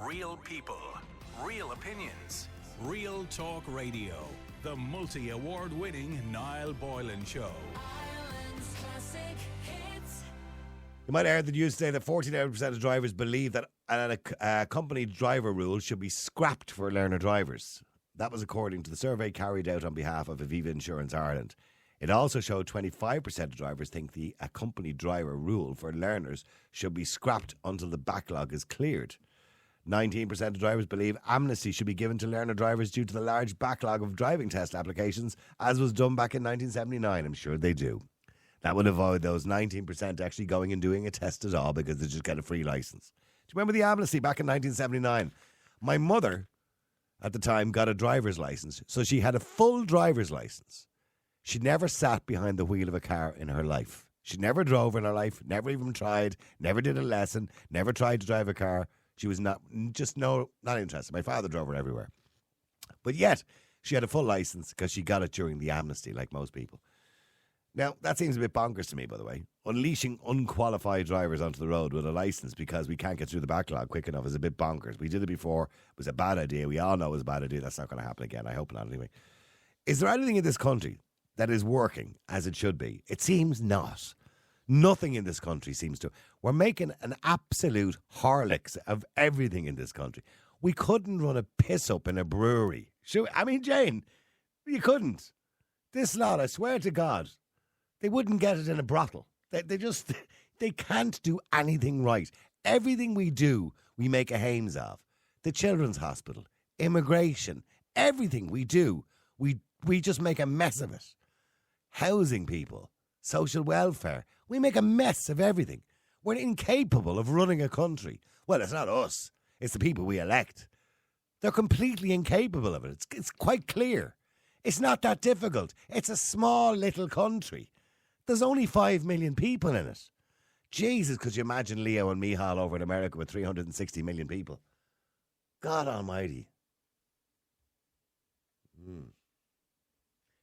Real people, real opinions, Real Talk Radio. The multi-award-winning Niall Boylan Show. Ireland's classic hits. You might have heard the news today that 49% of drivers believe that a company driver rule should be scrapped for learner drivers. That was according to the survey carried out on behalf of Aviva Insurance Ireland. It also showed 25% of drivers think the accompanied driver rule for learners should be scrapped until the backlog is cleared. 19% of drivers believe amnesty should be given to learner drivers due to the large backlog of driving test applications, as was done back in 1979. I'm sure they do. That would avoid those 19% actually going and doing a test at all because they just get a free licence. Do you remember the amnesty back in 1979? My mother, at the time, got a driver's licence, so she had a full driver's licence. She never sat behind the wheel of a car in her life. She never drove in her life, never even tried, never did a lesson, never tried to drive a car. She was not interested. My father drove her everywhere. But yet, she had a full licence because she got it during the amnesty, like most people. Now, that seems a bit bonkers to me, by the way. Unleashing unqualified drivers onto the road with a licence because we can't get through the backlog quick enough is a bit bonkers. We did it before. It was a bad idea. We all know it was a bad idea. That's not going to happen again. I hope not, anyway. Is there anything in this country that is working as it should be? It seems not. Nothing in this country seems to. We're making an absolute Horlicks of everything in this country. We couldn't run a piss up in a brewery. I mean, Jane, you couldn't. This lot, I swear to God, they wouldn't get it in a brothel. They can't do anything right. Everything we do, we make a hames of. The Children's Hospital, immigration, everything we do, we just make a mess of it. Housing people, social welfare, we make a mess of everything. We're incapable of running a country. Well, it's not us. It's the people we elect. They're completely incapable of it. It's quite clear. It's not that difficult. It's a small little country. There's only 5 million people in it. Jesus, could you imagine Leo and Michal over in America with 360 million people? God almighty.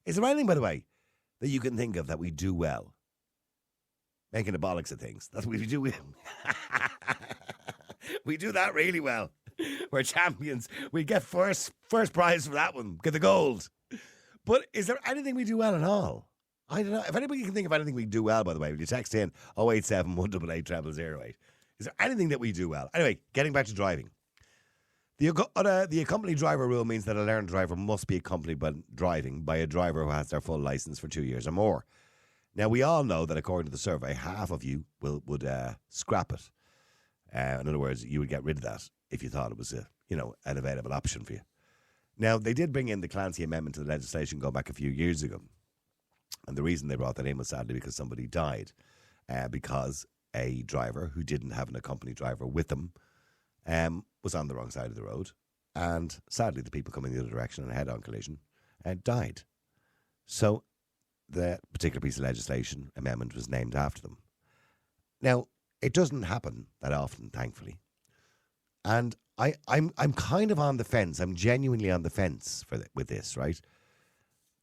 Is there anything, by the way, that you can think of that we do well? Making the bollocks of things. That's what we do. We do that really well. We're champions. We get first prize for that one. Get the gold. But is there anything we do well at all? I don't know. If anybody can think of anything we do well, by the way, will you text in 087 188 0008? Is there anything that we do well? Anyway, getting back to driving. The accompanied driver rule means that a learned driver must be accompanied by driving by a driver who has their full licence for 2 years or more. Now, we all know that according to the survey, half of you would scrap it. In other words, you would get rid of that if you thought it was an available option for you. Now, they did bring in the Clancy Amendment to the legislation going back a few years ago. And the reason they brought that in was sadly because somebody died. Because a driver who didn't have an accompanied driver with them was on the wrong side of the road. And sadly, the people coming the other direction in a head-on collision died. So the particular piece of legislation amendment was named after them. Now, it doesn't happen that often, thankfully. And I'm kind of on the fence. I'm genuinely on the fence with this, right?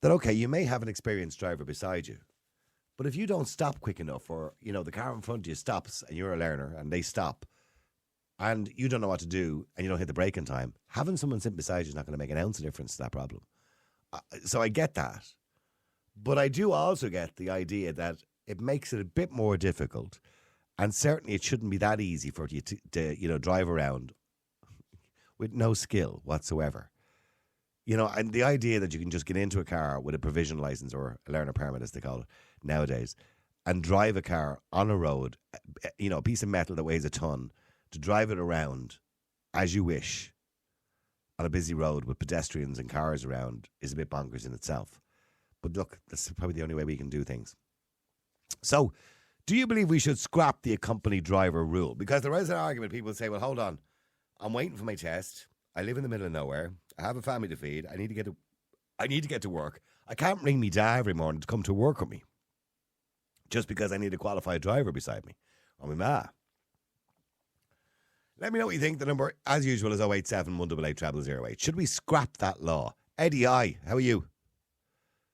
That, okay, you may have an experienced driver beside you, but if you don't stop quick enough, or, the car in front of you stops and you're a learner and they stop and you don't know what to do and you don't hit the brake in time, having someone sitting beside you is not going to make an ounce of difference to that problem. So I get that. But I do also get the idea that it makes it a bit more difficult, and certainly it shouldn't be that easy for you to drive around with no skill whatsoever. And the idea that you can just get into a car with a provision license or a learner permit, as they call it nowadays, and drive a car on a road, a piece of metal that weighs a ton, to drive it around as you wish on a busy road with pedestrians and cars around is a bit bonkers in itself. But look, that's probably the only way we can do things. So, do you believe we should scrap the accompanied driver rule? Because there is an argument. People say, well, hold on. I'm waiting for my test. I live in the middle of nowhere. I have a family to feed. I need to get to work. I can't ring me dad every morning to come to work with me just because I need a qualified driver beside me, or my ma. Let me know what you think. The number, as usual, is 087 188 0008. Should we scrap that law? Eddie, how are you?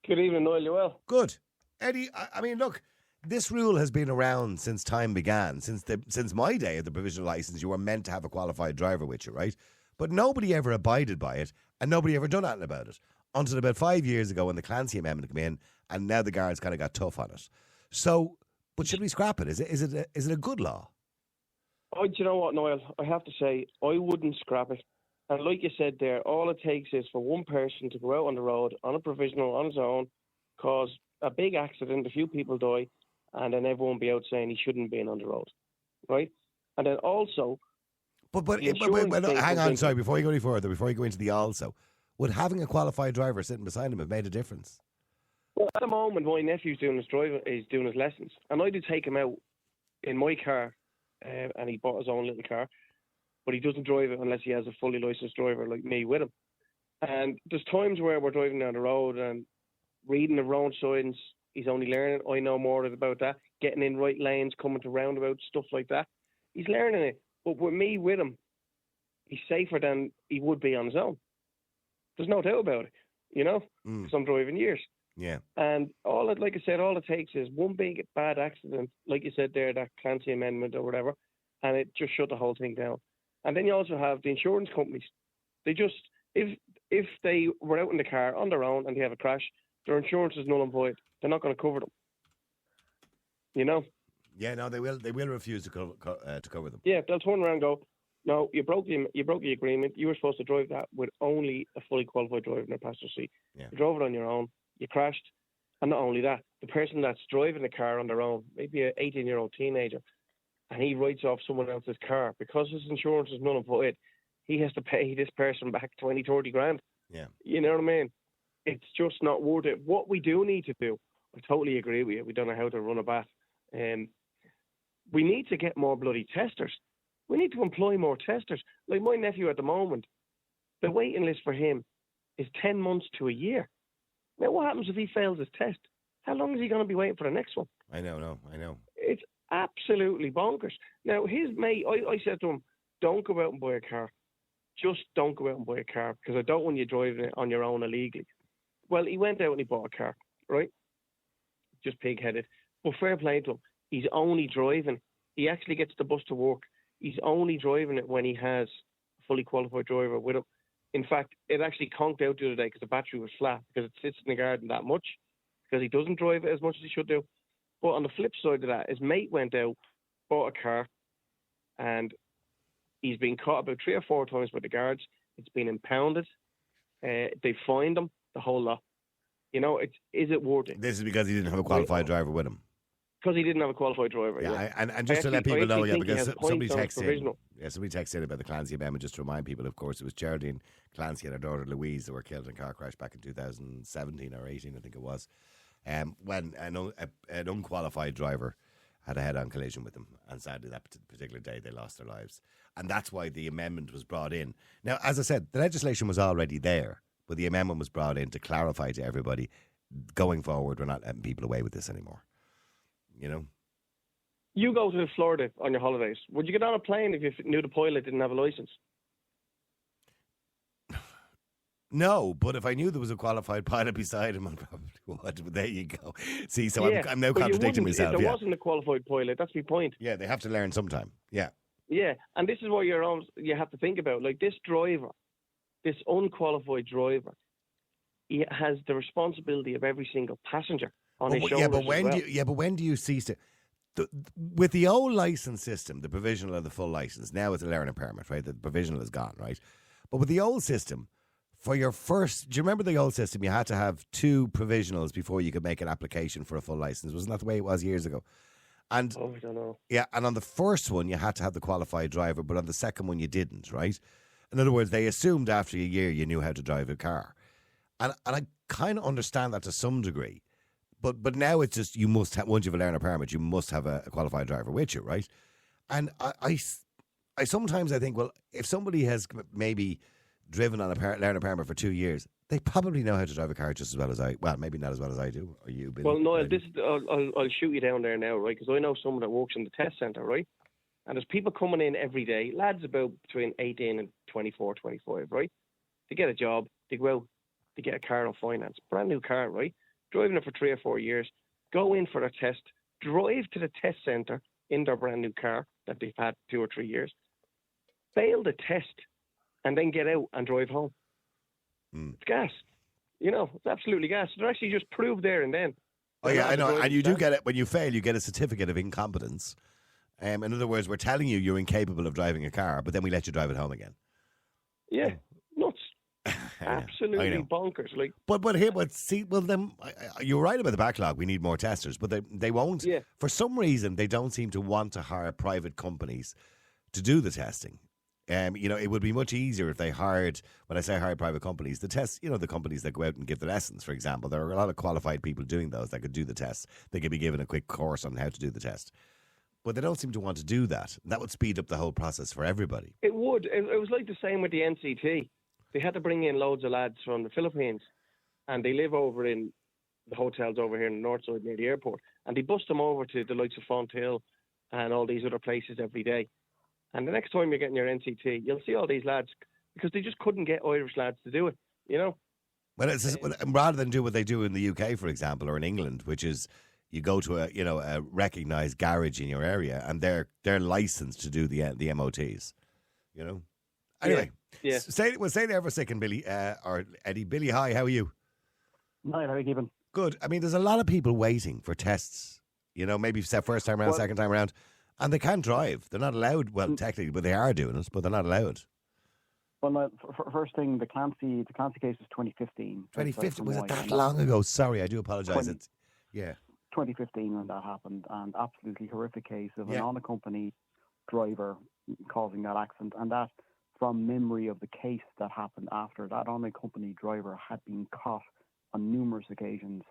Good evening, Noel. You well? Good. Eddie, I mean, look, This rule has been around since time began. Since my day of the provisional license, you were meant to have a qualified driver with you, right? But nobody ever abided by it, and nobody ever done anything about it until about 5 years ago when the Clancy Amendment came in, and now the guards kind of got tough on it. So, but should we scrap it? Is it a good law? Oh, do you know what, Noel? I have to say, I wouldn't scrap it. And like you said there, all it takes is for one person to go out on the road on a provisional on his own, cause a big accident, a few people die, and then everyone will be out saying he shouldn't be on the road, right? And then also... But hang on, sorry, before you go any further, before you go into the also, would having a qualified driver sitting beside him have made a difference? Well, at the moment, my nephew's doing his driving, he's doing his lessons, and I do take him out in my car, and he bought his own little car, but he doesn't drive it unless he has a fully licensed driver like me with him. And there's times where we're driving down the road and reading the road signs, he's only learning. I know more about that. Getting in right lanes, coming to roundabouts, stuff like that. He's learning it. But with me with him, he's safer than he would be on his own. There's no doubt about it, you know, because I'm driving years. Yeah. And like I said, all it takes is one big bad accident, like you said there, that Clancy Amendment or whatever, and it just shut the whole thing down. And then you also have the insurance companies. They just, if they were out in the car on their own and they have a crash, their insurance is null and void. They're not going to cover them. You know? Yeah, no, they will. They will refuse to cover them. Yeah, they'll turn around and go, no, you broke the agreement. You were supposed to drive that with only a fully qualified driver in the passenger seat. Yeah. You drove it on your own. You crashed. And not only that, the person that's driving the car on their own, maybe an 18-year-old teenager, and he writes off someone else's car, because his insurance is null and void, he has to pay this person back 20, 30 grand. Yeah. You know what I mean? It's just not worth it. What we do need to do, I totally agree with you, we don't know how to run a bat. We need to get more bloody testers. We need to employ more testers. Like my nephew at the moment, the waiting list for him is 10 months to a year. Now, what happens if he fails his test? How long is he going to be waiting for the next one? I know. It's absolutely bonkers. Now, his mate, I said to him, don't go out and buy a car. Just don't go out and buy a car, because I don't want you driving it on your own illegally. Well, he went out and he bought a car, right? Just pig-headed. But fair play to him. He's only driving. He actually gets the bus to work. He's only driving it when he has a fully qualified driver with him. In fact, it actually conked out the other day because the battery was flat, because it sits in the garden that much, because he doesn't drive it as much as he should do. But on the flip side of that, his mate went out, bought a car, and he's been caught about 3 or 4 times by the guards. It's been impounded. They fined him, the whole lot. You know, is it worth it? This is because he didn't have a qualified driver with him. Because he didn't have a qualified driver. Yeah. And just to let people know, because somebody texted in about the Clancy Amendment, just to remind people, of course, it was Geraldine Clancy and her daughter Louise that were killed in a car crash back in 2017 or 18, I think it was, when an unqualified driver had a head-on collision with them, and sadly that particular day they lost their lives. And that's why the amendment was brought in. Now, as I said, the legislation was already there, but the amendment was brought in to clarify to everybody, going forward, we're not letting people away with this anymore. You know? You go to Florida on your holidays. Would you get on a plane if you knew the pilot didn't have a license? No, but if I knew there was a qualified pilot beside him, I probably would. But there you go. See, so yeah, I'm now contradicting myself. If there wasn't a qualified pilot, that's my point. Yeah, they have to learn sometime. Yeah. Yeah, and this is what you have to think about. Like this driver, this unqualified driver, he has the responsibility of every single passenger on his shoulders. But when do you cease to? With the old license system, the provisional and the full license, now it's a learning permit, right? The provisional is gone, right? But with the old system, for your first, do you remember the old system? You had to have 2 provisionals before you could make an application for a full license. Wasn't that the way it was years ago? And I don't know. Yeah, and on the first one, you had to have the qualified driver, but on the second one, you didn't, right? In other words, they assumed after a year you knew how to drive a car. And I kind of understand that to some degree. But now it's just, you must have, once you've a learner permit, you must have a qualified driver with you, right? And I sometimes I think, well, if somebody has maybe driven on a learner permit for 2 years, they probably know how to drive a car just as well as I. Well, maybe not as well as I do. Or you? Well, no, I'll shoot you down there now, right? Because I know someone that works in the test centre, right? And there's people coming in every day, lads about between 18 and 24, 25, right? They get a job, they go out, they get a car on finance, brand new car, right? Driving it for 3 or 4 years, go in for a test, drive to the test centre in their brand new car that they've had 2 or 3 years, fail the test, and then get out and drive home. It's gas. It's absolutely gas. They're actually just proved there and then. Oh, yeah, I know. And you do test. get it. When you fail, you get a certificate of incompetence. In other words, we're telling you you're incapable of driving a car, but then we let you drive it home again. Yeah, nuts. I Absolutely know. bonkers. Like, then you're right about the backlog. We need more testers, but they won't. Yeah. For some reason, they don't seem to want to hire private companies to do the testing. It would be much easier if they hired, when I say hire private companies, the tests, the companies that go out and give the lessons, for example. There are a lot of qualified people doing those that could do the tests. They could be given a quick course on how to do the test. But they don't seem to want to do that. That would speed up the whole process for everybody. it would. It was like the same with the NCT. They had to bring in loads of lads from the Philippines, and they live over in the hotels over here in the north side near the airport, and they bus them over to the likes of Fonthill and all these other places every day. And the next time you're getting your NCT, you'll see all these lads, because they just couldn't get Irish lads to do it, Well, rather than do what they do in the UK, for example, or in England, which is you go to a recognised garage in your area, and they're licensed to do the MOTs. Anyway, Yeah. Stay there for a second, Billy or Eddie. Billy, hi, how are you? Hi, how are you keeping? Good. I mean, there's a lot of people waiting for tests. Maybe first time around, second time around, and they can't drive. They're not allowed. Well, technically, but they are doing it, but they're not allowed. Well, first thing, the Clancy case is 2015. 2015 was it that long ago? Sorry, I do apologise. 2015 when that happened, and absolutely horrific case of Yeah. an unaccompanied driver causing that accident, and that, from memory of the case that happened after, that unaccompanied driver had been caught on numerous occasions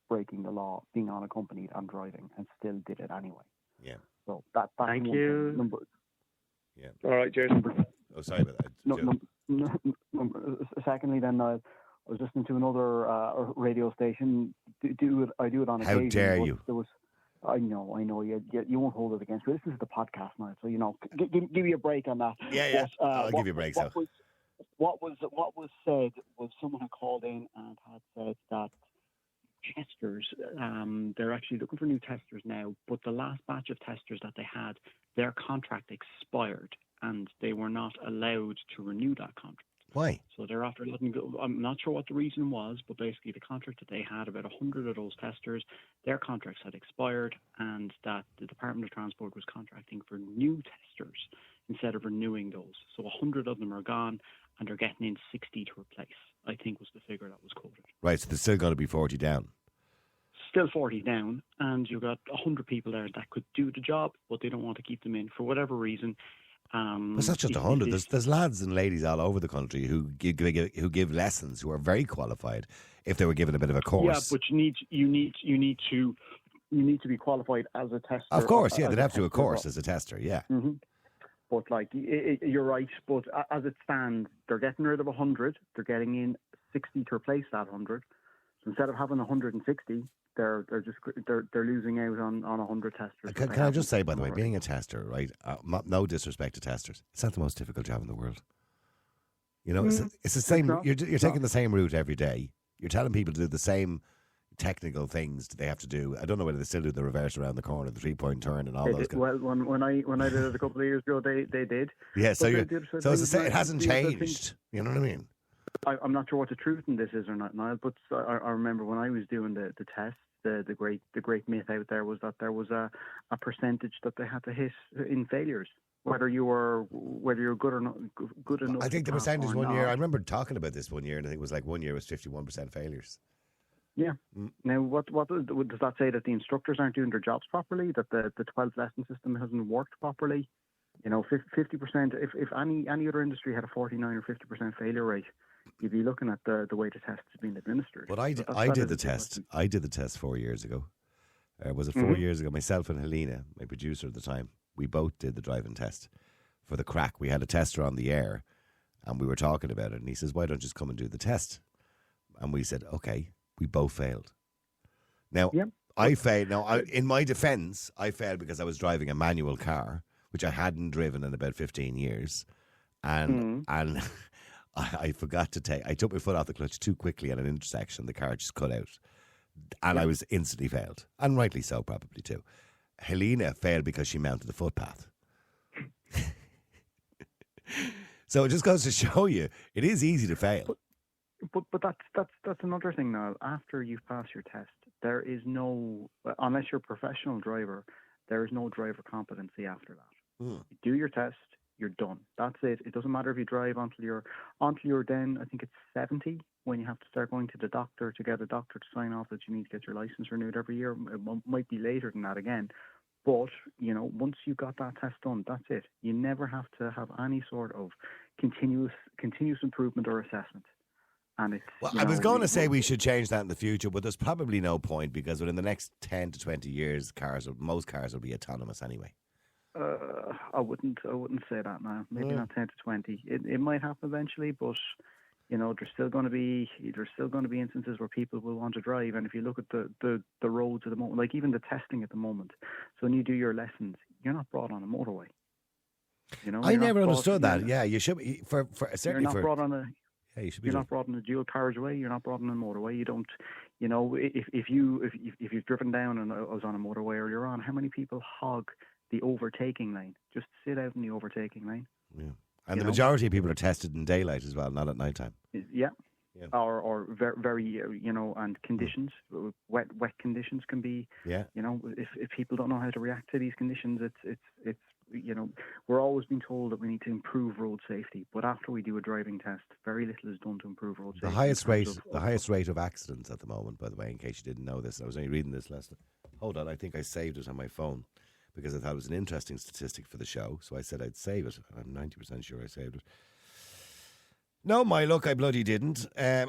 breaking the law, being unaccompanied and driving, and still did it anyway. Yeah. So that's Thank one you. thing. All right, cheers. Oh, sorry about that. Secondly, then I was listening to another radio station. I do it on How occasion. dare but you. There was, I know. You won't hold it against me. This is the podcast now, so give you a break on that. Yeah. But, I'll give you a break. What was said was someone had called in and had said that testers, they're actually looking for new testers now, but the last batch of testers that they had, their contract expired and they were not allowed to renew that contract. Why? So they're after letting go. I'm not sure what the reason was, but basically the contract that they had, about 100 of those testers, their contracts had expired, and that the Department of Transport was contracting for new testers instead of renewing those. So 100 of them are gone, and they're getting in 60 to replace, I think was the figure that was quoted. Right, so there's still got to be 40 down. Still 40 down, and you've got 100 people there that could do the job, but they don't want to keep them in for whatever reason. But it's not just 100. There's lads and ladies all over the country who give lessons, who are very qualified if they were given a bit of a course. Yeah, but you need to be qualified as a tester. Of course, yeah, as they'd have to do a tester. course as a tester, yeah. Mm-hmm. But you're right. But as it stands, they're getting rid of 100. They're getting in 60 to replace that 100. So instead of having 160, they're losing out on 100 testers. Can I just say, by the way, being a tester, right? No disrespect to testers, it's not the most difficult job in the world. It's the same. You're taking the same route every day. You're telling people to do the same technical things they have to do. I don't know whether they still do the reverse around the corner, the 3-point turn, and all those. Well, when I did it a couple of years ago, they did. Yeah, so it's the same. It hasn't the changed. You know what I mean? I'm not sure what the truth in this is or not, Niall, but I remember when I was doing the test, the great myth out there was that there was a percentage that they had to hit in failures, whether you're good or not good enough. I think the percentage or one year, not. I remember talking about this one year, and I think it was like 1 year was 51% failures. Yeah. Now, what does that say? That the instructors aren't doing their jobs properly? That the 12 lesson system hasn't worked properly? 50%. If any other industry had a 49 or 50% failure rate, you'd be looking at the way the test is being administered. But I did the test. I did the test 4 years ago. Was it 4 years ago? Myself and Helena, my producer at the time, we both did the driving test for the crack. We had a tester on the air, and we were talking about it. And he says, "Why don't you just come and do the test?" And we said, "Okay." We both failed. Now, I failed. Now, in my defence, I failed because I was driving a manual car, which I hadn't driven in about 15 years, and I forgot to I took my foot off the clutch too quickly at an intersection. The car just cut out. And I was instantly failed. And rightly so, probably too. Helena failed because she mounted the footpath. So it just goes to show you, it is easy to fail. But that's another thing now. After you've passed your test, there is no, unless you're a professional driver, there is no driver competency after that. You do your test, you're done. That's it. It doesn't matter if you drive until you're then, I think it's 70, when you have to start going to the doctor to get a doctor to sign off that you need to get your license renewed every year. It might be later than that again. But, once you got that test done, that's it. You never have to have any sort of continuous improvement or assessment. And it's, well, I was going to say we should change that in the future, but there's probably no point because within the next 10 to 20 years, most cars will be autonomous anyway. I wouldn't say that now. Maybe not 10 to 20. It might happen eventually, but there's still going to be instances where people will want to drive. And if you look at the roads at the moment, like even the testing at the moment, so when you do your lessons, you're not brought on a motorway. I never understood that. Yeah, you should be for certainly you're not brought on a. Yeah, you should be. You're not brought on a dual carriageway. You're not brought on a motorway. You don't. If you've driven down and I was on a motorway earlier on, how many people hog the overtaking lane? Just sit out in the overtaking lane. Yeah, and the majority of people are tested in daylight as well, not at night time. Yeah. Or very and conditions, wet conditions can be. Yeah. If people don't know how to react to these conditions, it's we're always being told that we need to improve road safety, but after we do a driving test, very little is done to improve road safety. The highest rate of accidents at the moment, by the way, in case you didn't know this, I was only reading this last. Hold on, I think I saved it on my phone because I thought it was an interesting statistic for the show, so I said I'd save it. I'm 90% sure I saved it. No, my luck, I bloody didn't. Let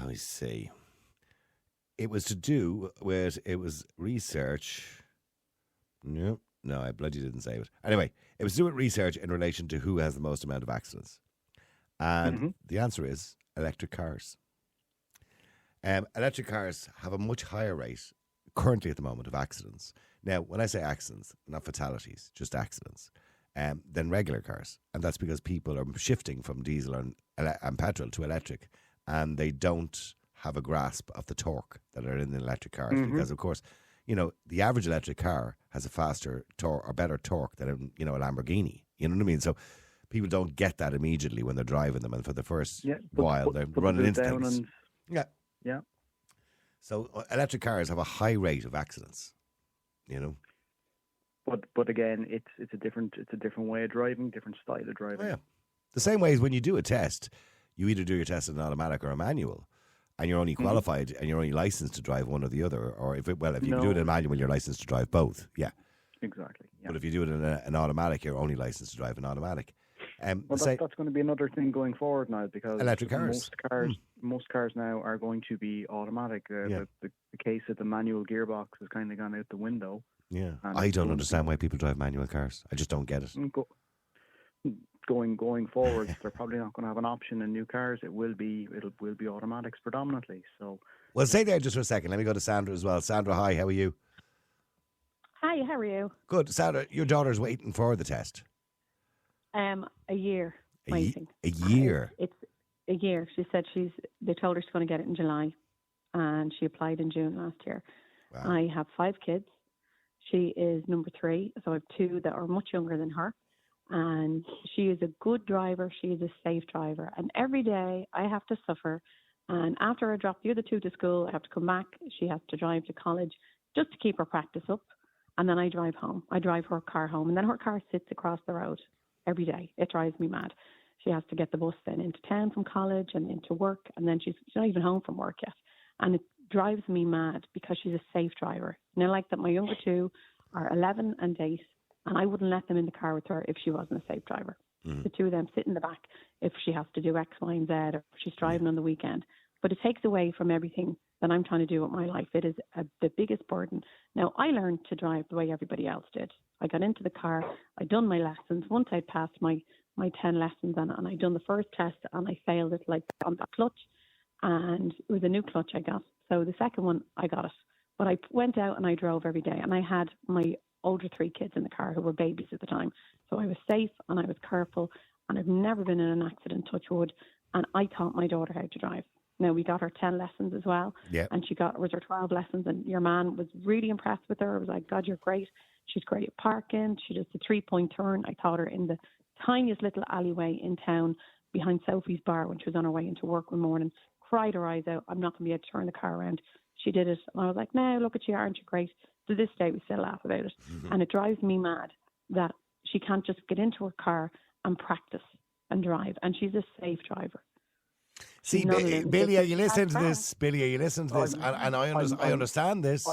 me see. It was to do with, it was research. No, I bloody didn't save it. Anyway, it was to do with research in relation to who has the most amount of accidents. And the answer is electric cars. Electric cars have a much higher rate currently at the moment of accidents. Now, when I say accidents, not fatalities, just accidents, than regular cars. And that's because people are shifting from diesel and petrol to electric, and they don't have a grasp of the torque that are in the electric cars because, of course, the average electric car has a faster torque or better torque than a Lamborghini. You know what I mean? So people don't get that immediately when they're driving them, and for the first while they're running into things. Yeah. So electric cars have a high rate of accidents. But again, it's a different way of driving, different style of driving. Oh, yeah. The same way as when you do a test, you either do your test in an automatic or a manual. And you're only qualified and you're only licensed to drive one or the other. Or if you can do it in a manual, you're licensed to drive both. Yeah. Exactly. Yeah. But if you do it in an automatic, you're only licensed to drive an automatic. That's going to be another thing going forward now because electric cars. Most cars now are going to be automatic. The case of the manual gearbox has kind of gone out the window. Yeah. I don't understand why people drive manual cars. I just don't get it. Going forward, they're probably not going to have an option in new cars. It will be automatics predominantly. So, well, stay there just for a second. Let me go to Sandra as well. Sandra, hi. How are you? Hi. How are you? Good, Sandra. Your daughter's waiting for the test. A year waiting. A year. It's a year. She said they told her she's going to get it in July, and she applied in June last year. Wow. I have 5 kids. She is number 3, so I have 2 that are much younger than her. And she is a good driver. She is a safe driver. And every day I have to suffer. And after I drop the other 2 to school, I have to come back. She has to drive to college just to keep her practice up. And then I drive home. I drive her car home. And then her car sits across the road every day. It drives me mad. She has to get the bus then into town from college and into work. And then she's not even home from work yet. And it drives me mad because she's a safe driver. And I like that my younger 2 are 11 and 8. And I wouldn't let them in the car with her if she wasn't a safe driver. The 2 of them sit in the back if she has to do X, Y, and Z, or if she's driving on the weekend. But it takes away from everything that I'm trying to do with my life. It is the biggest burden. Now, I learned to drive the way everybody else did. I got into the car, I done my lessons. Once I passed my 10 lessons and I done the first test and I failed it like on the clutch. And it was a new clutch I got. So the second one, I got it. But I went out and I drove every day. And I had my older 3 kids in the car who were babies at the time. So I was safe and I was careful, and I've never been in an accident, touch wood, and I taught my daughter how to drive. Now, we got her 10 lessons as well. Yeah. And was her 12 lessons. And your man was really impressed with her. I was like, God, you're great. She's great at parking. She does the 3-point turn. I taught her in the tiniest little alleyway in town behind Sophie's bar when she was on her way into work one morning. Cried her eyes out. I'm not going to be able to turn the car around. She did it. And I was like, no, look at you. Aren't you great? To this day, we still laugh about it. Mm-hmm. And it drives me mad that she can't just get into her car and practice and drive. And she's a safe driver. See, She's not a lunatic. Billy, are you She has listening to cars. this? Billy, are you listening to this? And I understand this.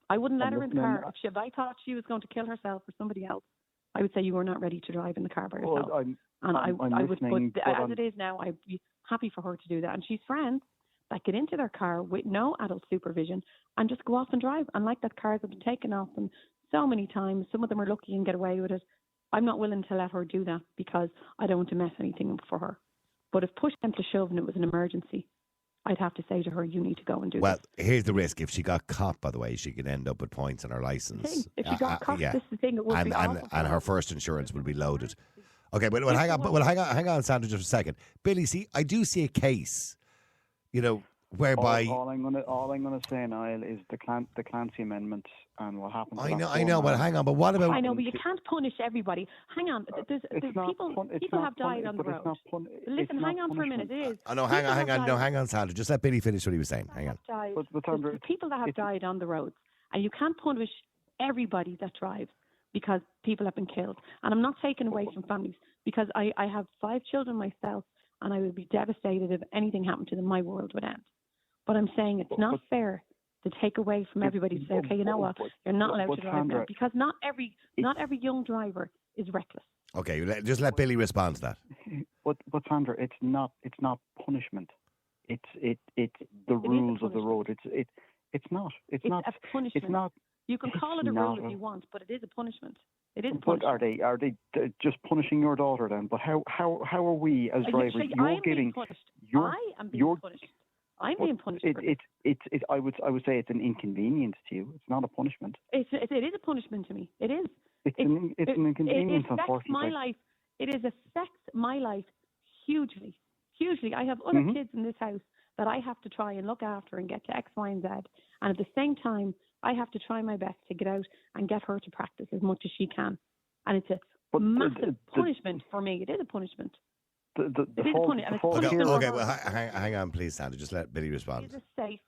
I wouldn't let I'm her in the listening. car. If I thought she was going to kill herself or somebody else, I would say you were not ready to drive in the car by yourself. I would, listening, but as it is now, I'd be happy for her to do that. And she's friends that get into their car with no adult supervision and just go off and drive. And like that, cars have been taken off them so many times. Some of them are lucky and get away with it. I'm not willing to let her do that because I don't want to mess anything up for her. But if push came to shove and it was an emergency, I'd have to say to her, you need to go and do Well, this. here's the risk. If she got caught, by the way, she could end up with points on her The license. thing, if she got caught, this is the thing, it would be awful. And her first insurance will be loaded. Okay, but hang on, Sandra, just a second. Billy, see, I do see a case, whereby all I'm gonna say, Niall, is the Clancy Amendment and what happened. I know, but hang on, but what about? I know, but you can't punish everybody. Hang on, there's people have died on the road. Listen, hang on for a minute. It is. Oh no, hang on, Sandra. Just let Billy finish what he was saying. Hang on. There's people that have died on the roads, and you can't punish everybody that drives because people have been killed. And I'm not taking away from families because I have 5 children myself, and I would be devastated if anything happened to them. My world would end. But I'm saying it's not fair to take away from everybody to say, okay, you know what, you're not allowed to drive now, because not every young driver is reckless. Okay, just let Billy respond to that. But Sandra, it's not punishment. It's the rules of the road. It's not. It's not a punishment. It's not. You can call it a rule if you want, but it is a punishment. It is a But punishment. are they just punishing your daughter then? But how are we as drivers? I'm being punished. I am being punished. I'm being punished. I would say it's an inconvenience to you. It's not a punishment. It is a punishment to me. It is. It's an inconvenience, it affects unfortunately. my life. It affects my life hugely. Hugely. I have other kids in this house that I have to try and look after and get to X, Y, and Z. And at the same time, I have to try my best to get out and get her to practice as much as she can. And it's a massive punishment for me. It is a punishment. Okay, well, hang on, please, Sandra. Just let Billy respond. She is a safe,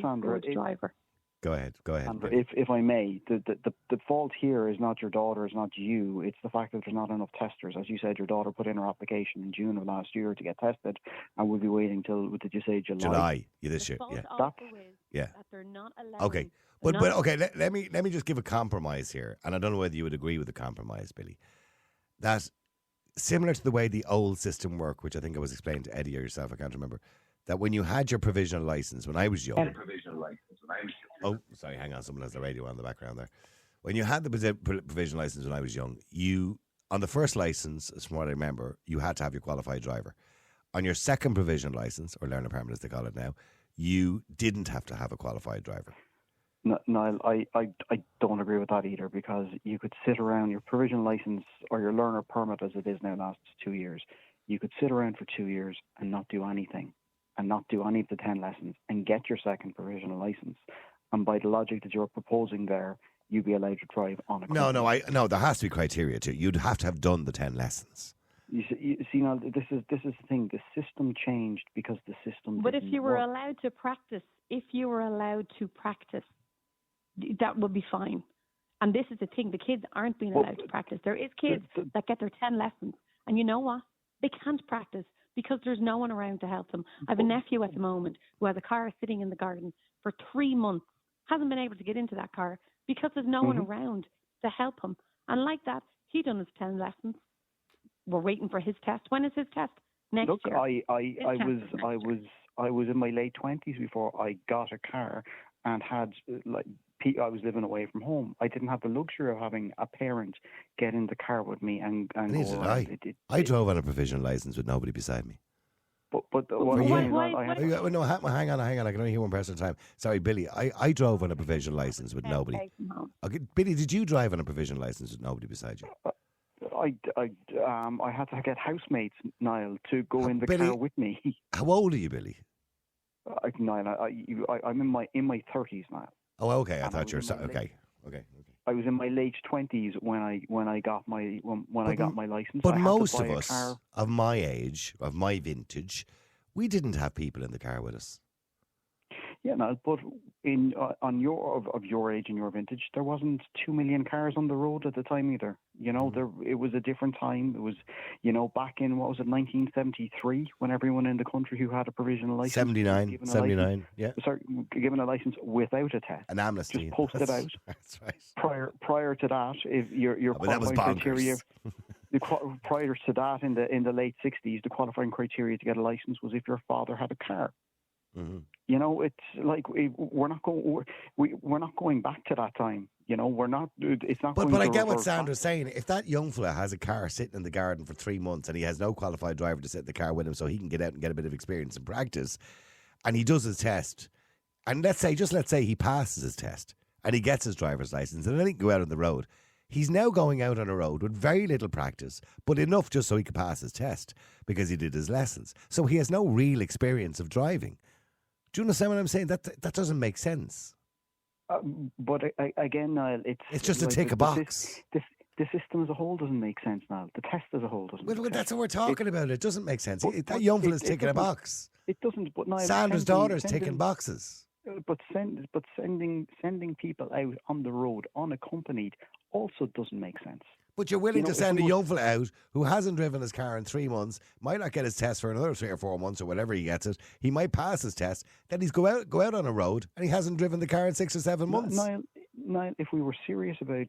Sandra, good driver. Go ahead. Sandra, if I may, the fault here is not your daughter, it's not you. It's the fact that there's not enough testers. As you said, your daughter put in her application in June of last year to get tested, and we'll be waiting till, did you say July? This year, yeah. That they're not allowed. Okay, but okay. Let me just give a compromise here, and I don't know whether you would agree with the compromise, Billy. That similar to the way the old system worked, which I think I was explaining to Eddie or yourself, I can't remember. That when you had your provisional license, when I was young. Oh, sorry, hang on. Someone has the radio on in the background there. When you had the provisional license when I was young, you, on the first license, as from what I remember, you had to have your qualified driver. On your second provisional license, or learner permit as they call it now, you didn't have to have a qualified driver. No, I don't agree with that either, because you could sit around your provisional license or your learner permit as it is now lasts 2 years. You could sit around for 2 years and not do anything, and not do any of the 10 lessons, and get your second provisional license. And by the logic that you're proposing there, you'd be allowed to drive on a company. No, there has to be criteria too. You'd have to have done the 10 lessons. You see, now this is the thing. The system changed because the system. But if you were allowed to practice, that would be fine. And this is the thing: the kids aren't being allowed to practice. There is kids that get their 10 lessons, and you know what? They can't practice because there's no one around to help them. I have a nephew at the moment who has a car sitting in the garden for 3 months, hasn't been able to get into that car because there's no one around to help him. And like that, he done his 10 lessons. We're waiting for his test. When is his test? Next year. I was in my late 20s before I got a car and had I was living away from home. I didn't have the luxury of having a parent get in the car with me and go around. I drove on a provisional license with nobody beside me. But hang on. I can only hear one person at a time. Sorry, Billy. I drove on a provisional license with nobody. Okay, Billy, did you drive on a provisional license with nobody beside you? I had to get housemates, Niall, to go in the Billy- car with me. How old are you, Billy? Niall, I'm in my 30s now. Oh, okay. I And thought you were was in my okay. I was in my late 20s when I got my I got my license. But I had to most buy of a us car. of my age, of my vintage, we didn't have people in the car with us. Yeah, no, but on your age and your vintage, there wasn't 2 million cars on the road at the time either. You know, it was a different time. It was, back in, what was it, 1973, when everyone in the country who had a provisional license 79, yeah. Given a license without a test. An amnesty. Just posted out. That's right. Prior to that, if your But that was qualifying criteria, bonkers. prior to that, in the late 60s, the qualifying criteria to get a license was if your father had a car. Mm-hmm. You know, it's like we're not going back to that time. You know, we're not. It's not. But going I to get what revert back. Sandra's saying. If that young fella has a car sitting in the garden for 3 months and he has no qualified driver to sit in the car with him so he can get out and get a bit of experience and practice, and he does his test, and let's say he passes his test and he gets his driver's license and then he can go out on the road. He's now going out on a road with very little practice, but enough just so he could pass his test because he did his lessons. So he has no real experience of driving. Do you understand what I'm saying? That doesn't make sense. But again, Niall, It's just a like tick a box. The system as a whole doesn't make sense, Niall. The test as a whole doesn't. Well, make that's sense. what we're talking about. It doesn't make sense. But That young fella's it ticking a doesn't- box. It doesn't. But Niall, Sandra's daughter's ticking boxes. But sending people out on the road unaccompanied also doesn't make sense. But you're willing You know, to if send we a were- young fella out who hasn't driven his car in 3 months, might not get his test for another 3 or 4 months or whatever he gets it. He might pass his test. Then he's go out on a road and he hasn't driven the car in 6 or 7 months. Niall, if we were serious about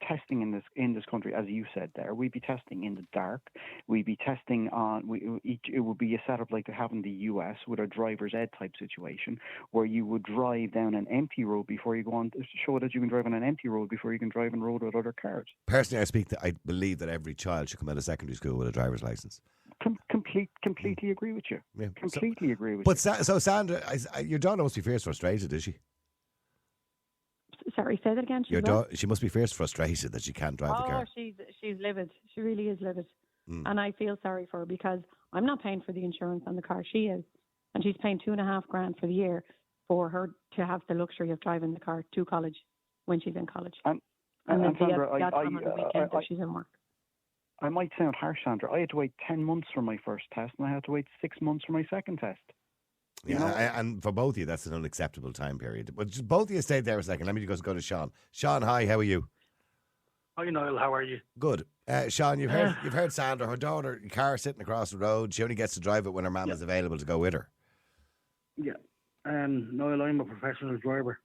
testing in this country, as you said there, we'd be testing in the dark. We'd be testing it would be a setup like they have in the US with a driver's ed type situation, where you would drive down an empty road before you go on to show that you can drive on an empty road before you can drive on road with other cars. Personally, I believe that every child should come out of secondary school with a driver's license. Completely agree with you. Yeah. Completely agree with But you. so Sandra, your daughter must be fierce frustrated, is she? Sorry, say that again. Your daughter, she must be fierce frustrated that she can't drive the car. She's livid. She really is livid. And I feel sorry for her because I'm not paying for the insurance on the car. She is. And she's paying $2,500 for the year for her to have the luxury of driving the car to college when she's in college. And then Sandra, the time on the weekend if she's in work. I might sound harsh, Sandra. I had to wait 10 months for my first test, and I had to wait 6 months for my second test. Yeah, and for both of you, that's an unacceptable time period. But just both of you stay there a second. Let me just go to Sean. Sean, hi, how are you? Hi, Niall. How are you? Good. Sean, you've heard Sandra, her daughter, car sitting across the road. She only gets to drive it when her mum is available to go with her. Yeah. Niall, I'm a professional driver.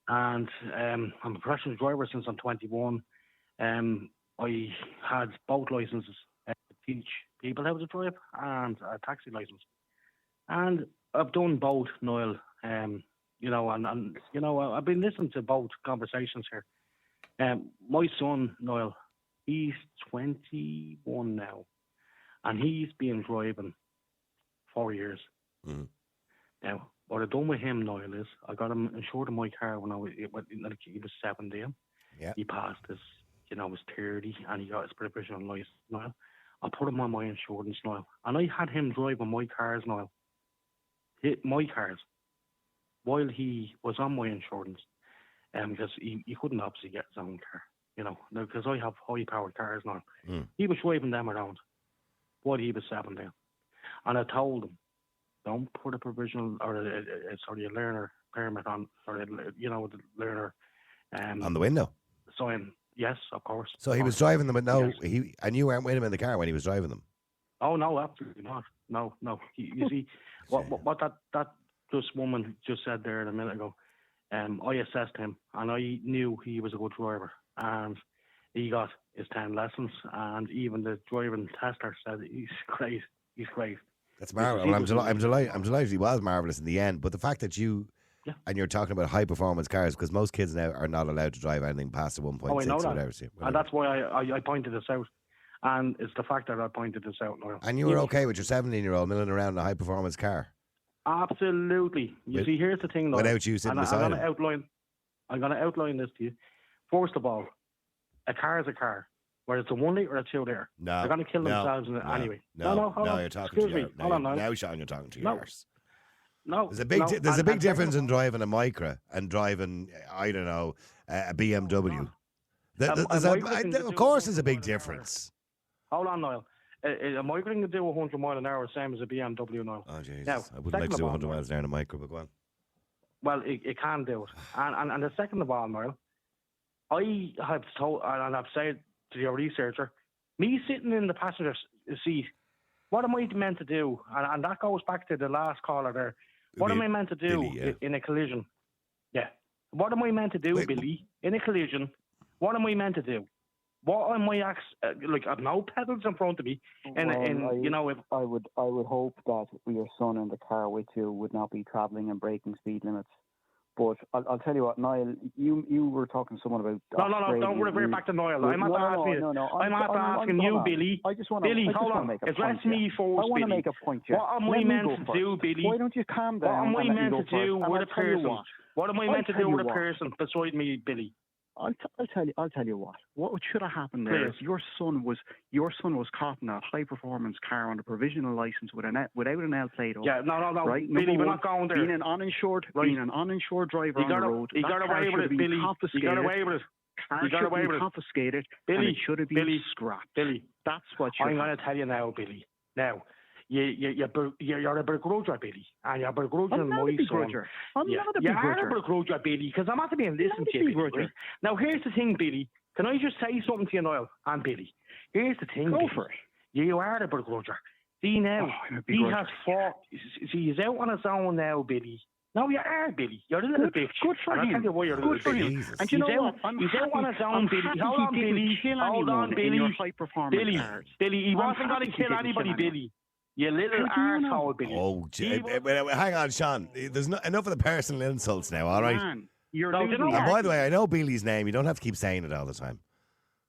And I'm a professional driver since I'm 21. I had both licenses to teach people how to drive and a taxi license. And I've done both, Niall. And I've been listening to both conversations here. My son, Niall, he's 21 now, and he's been driving 4 years. Mm. Now, what I've done with him, Niall, is I got him insured in my car when he was 17. Yeah. He passed his, his 30, and he got his provisional license, Niall. I put him on my insurance, Niall, and I had him driving my cars, Niall. My cars, while he was on my insurance, because he couldn't obviously get his own car, because I have high-powered cars now. Mm. He was driving them around while he was 17. And I told him, don't put a provisional or a learner permit on, or the learner On the window. sign. Yes, of course. So he was driving them, but and you weren't with him in the car when he was driving them. Oh no, absolutely not. No. You see, what that just woman just said there a minute ago. I assessed him, and I knew he was a good driver, and he got his 10 lessons, and even the driving tester said he's great. He's great. That's marvelous. Well, I'm delighted he was marvelous in the end. But the fact that and you're talking about high performance cars, because most kids now are not allowed to drive anything past a 1.6 Oh, I know or that. whatever. And that's why I pointed this out. And it's the fact that I pointed this out now. And you were okay with your 17-year-old milling around in a high performance car? Absolutely. You see, here's the thing, though. Without you sitting beside him. I'm going to outline this to you. First of all, a car is a car. whether it's a 1 litre or a 2 litre. No. They're going to kill themselves in it anyway. No, hold on. You're talking Excuse to me. your, Hold on, now, Sean, you're talking to No. yours. No. There's a big, difference in driving a Micra and driving, I don't know, a BMW. Of course, there's a big difference. Hold on, Niall. A Micra can do 100 mile an hour, same as a BMW, Niall. Oh, Jesus. Now, I wouldn't like to do second of all, 100 miles an hour in a Micra, but go on. Well, it can do it. And the second of all, Niall, I have told, and I've said to your researcher, me sitting in the passenger seat, what am I meant to do? And that goes back to the last caller there. What am I meant to do in a collision? Yeah. What am I meant to do, Billy, in a collision? What am I meant to do? What am I like? I've no pedals in front of me, I would hope that your son in the car with you would not be travelling and breaking speed limits. But I'll tell you what, Niall, you were talking to someone about. No, don't revert back to Niall. I'm not asking you, Billy. I just want Billy, hold on. Address me first, Billy. I want to make a point here. What am I meant to do, Billy? Why don't you calm down? What am I meant to do with a person? What am I meant to do with a person beside me, Billy? I'll tell you what. What should have happened there is your son was caught in a high performance car on a provisional license without an L plate. Yeah, no. Right? Billy, we're not going there. Being an uninsured driver on the road. He got away with it, Billy. He got away with it. He got away with it. Confiscated. Billy, and it should have been scrapped. Billy, that's what I'm going to tell you now, Billy. Now. You're a begrudger, Billy, and you're begrudging my son. I'm not a begrudger. You are a begrudger, Billy, because I'm not being listened to you, Billy. Now, here's the thing, Billy. Can I just say something to you, Niall and Billy? Here's the thing, Go for it. You are a begrudger. See, now, he has fought. See, he's out on his own now, Billy. No, you are, Billy. You're a little bitch. Good for him. I'll tell you why you're a little bitch. And you know what? He's out on his own, Billy. Hold on, Billy. Billy, he wasn't going to kill anybody, Billy. You little arsehole, Billy. Oh, hang on, Sean. There's enough of the personal insults now, all right? Man, you're and by the way, I know Billy's name. You don't have to keep saying it all the time.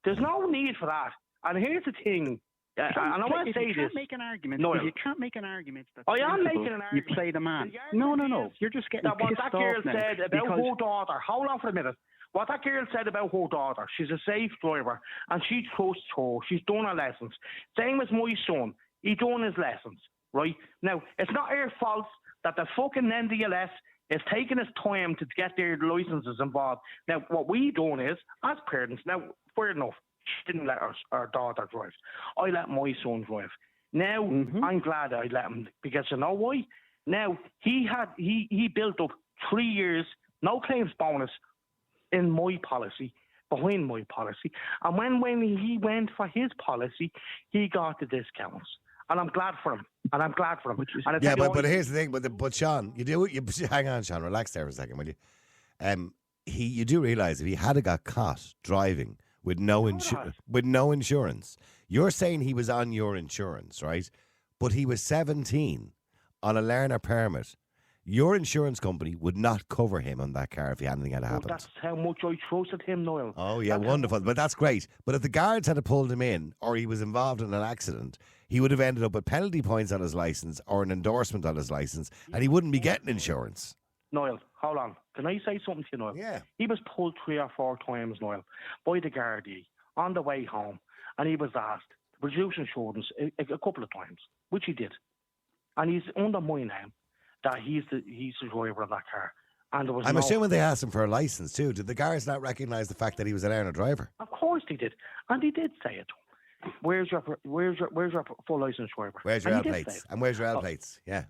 There's no need for that. And here's the thing. And I want to say this. You can't make an argument. No, you can't make an argument. I am making an argument. You play the man. No. You're just getting pissed off now. What that girl said about her daughter. Hold on for a minute. What that girl said about her daughter. She's a safe driver. And she trusts her. She's done her lessons. Same as my son. He done his lessons. Right? Now, it's not our fault that the fucking NDLS is taking its time to get their licenses involved. Now, what we done is, as parents, now, fair enough, she didn't let our daughter drive. I let my son drive. Now, I'm glad I let him, because you know why? Now, he built up 3 years, no claims bonus in my policy, behind my policy. And when he went for his policy, he got the discounts. And I'm glad for him. And but here's the thing. But Sean, you hang on, Sean. Relax there for a second, will you? You do realise if he had got caught driving with no insurance, you're saying he was on your insurance, right? But he was 17 on a learner permit. Your insurance company would not cover him on that car if anything had happened. That's how much I trusted him, Niall. Oh, yeah, wonderful. But that's great. But if the guards had pulled him in or he was involved in an accident, he would have ended up with penalty points on his licence or an endorsement on his licence, and he wouldn't be getting insurance. Niall, hold on. Can I say something to you, Niall? Yeah. He was pulled 3 or 4 times, Niall, by the Gardaí on the way home, and he was asked to produce insurance a couple of times, which he did. And he's under my name that he's the driver of that car. And there was I'm assuming they asked him for a licence too. Did the guards not recognise the fact that he was a learner driver? Of course they did, and he did say it to him. Where's your full licence driver? Where's your L plates? And where's your L plates? Yeah.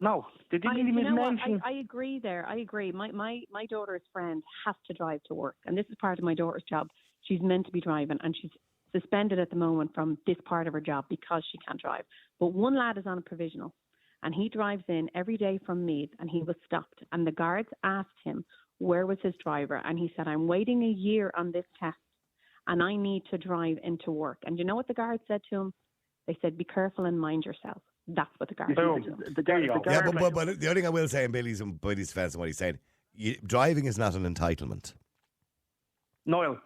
No, they didn't even mention. I agree there. I agree. My daughter's friend has to drive to work, and this is part of my daughter's job. She's meant to be driving, and she's suspended at the moment from this part of her job because she can't drive. But one lad is on a provisional, and he drives in every day from Meath, and he was stopped. And the guards asked him where was his driver, and he said, I'm waiting a year on this test, and I need to drive into work. And you know what the guards said to him? They said, be careful and mind yourself. That's what the guards said to him. But the only thing I will say in Billy's defence and what he's saying, driving is not an entitlement. Niall,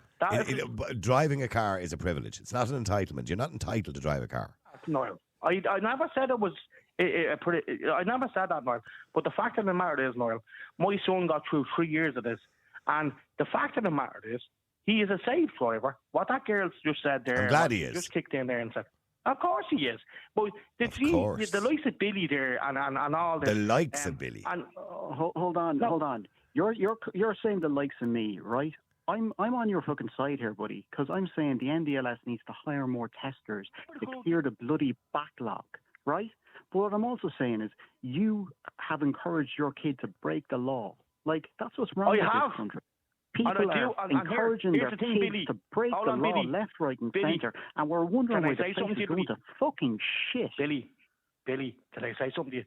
driving a car is a privilege. It's not an entitlement. You're not entitled to drive a car. Niall, I never said it was. I never said that, Niall. But the fact of the matter is, Niall, my son got through 3 years of this, and the fact of the matter is, He is a safe driver. What that girl just said there, I'm glad he is. Just kicked in there and said, of course he is. But course. the likes of Billy there and all this. The likes of Billy. And, hold on. You're saying the likes of me, right? I'm on your fucking side here, buddy, because I'm saying the NDLS needs to hire more testers to clear the bloody backlog, right? But what I'm also saying is you have encouraged your kid to break the law. Like, that's what's wrong with this country. People are encouraging their kids Billy, to break the law Billy, left, right and Billy, centre, and we're wondering why the place is going to fucking shit. Billy, can I say something to you?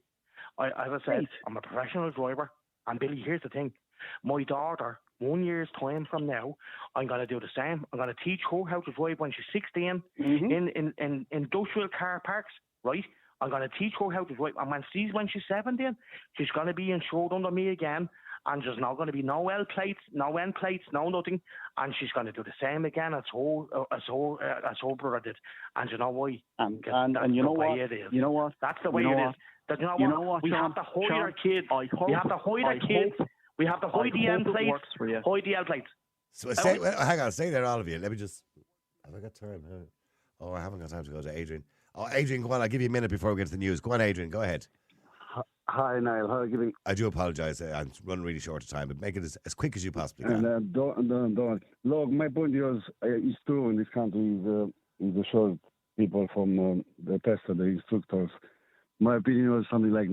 As I said, I'm a professional driver, and Billy, here's the thing. My daughter, 1 year's time from now, I'm going to do the same. I'm going to teach her how to drive when she's 16 in industrial car parks, right? I'm going to teach her how to drive. And when she's 17, she's going to be insured under me again. And there's not going to be no L plates, no N plates, no nothing. And she's going to do the same again as her brother did. And you know why? And you know what? You know what? That's the way it is. You know what? We have to hide our kids. We have to hide our kids. We have to hide the N plates. Hide the L plates. So hang on, stay there, all of you. Let me just. Have I got time? Oh, I haven't got time to go to Adrian. Oh, Adrian, go on. I'll give you a minute before we get to the news. Go on, Adrian. Go ahead. Hi, Niall. How are you doing? I do apologise. I'm running really short of time, but make it as quick as you possibly can. And don't. Look, my point is, it's true in this country is a short people from the tester, the instructors. My opinion is something like,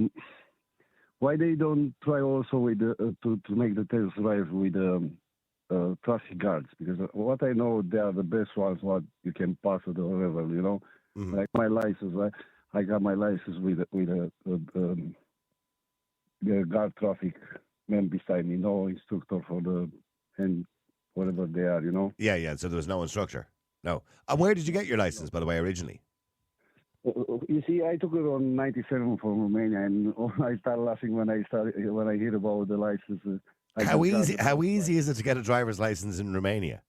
why they don't try also with to make the test drive with traffic guards? Because what I know, they are the best ones. What you can pass it or whatever, you know. Mm-hmm. Like my license, I got my license with the guard traffic man beside me, no instructor and whatever they are, you know. Yeah. So there was no instructor. No. And where did you get your license, by the way, originally? You see, I took it on 97 from Romania, and I started laughing when I hear about the license. How easy is it to get a driver's license in Romania?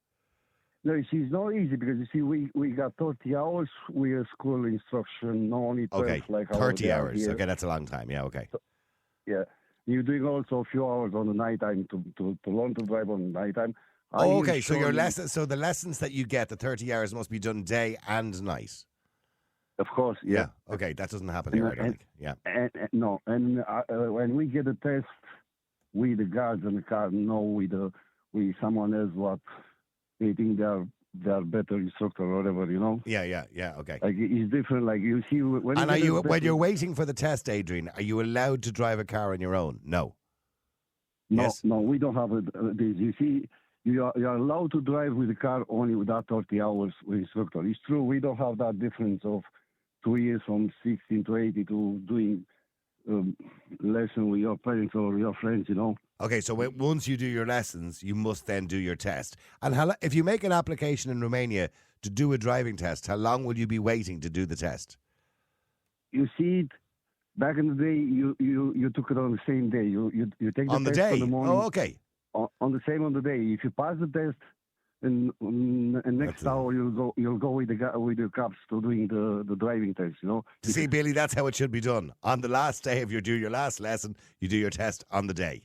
No, you see, it's not easy because you see, we got 30 hours. We are school instruction, not only 12, okay, like 30 hours. Okay, that's a long time. Yeah, okay. So, yeah, you're doing also a few hours on the night time to learn to drive on the night time. Oh, okay. So your lessons, so the lessons that you get, the 30 hours, must be done day and night. Of course, yeah. Okay, that doesn't happen here, I don't think. Yeah. No, and when we get a test, we the guards in the car know we someone else what they think they are better instructor or whatever, you know. Yeah. Okay. Like it's different. Like you see when. And when you're waiting for the test, Adrian, are you allowed to drive a car on your own? No. No, yes? No, we don't have this. You see, you are allowed to drive with the car only with that 30 hours with instructor. It's true, we don't have that difference of 2 years from 16 to 80 to doing lesson with your parents or your friends, you know. Okay, so once you do your lessons, you must then do your test. And if you make an application in Romania to do a driving test, how long will you be waiting to do the test? You see, back in the day, you took it on the same day. You take the on the test day. in the morning. Oh, okay. On the day. If you pass the test, and next hour you'll go with the cops to doing the driving test. You know. See, Billy, that's how it should be done. On the last day of your last lesson, you do your test on the day.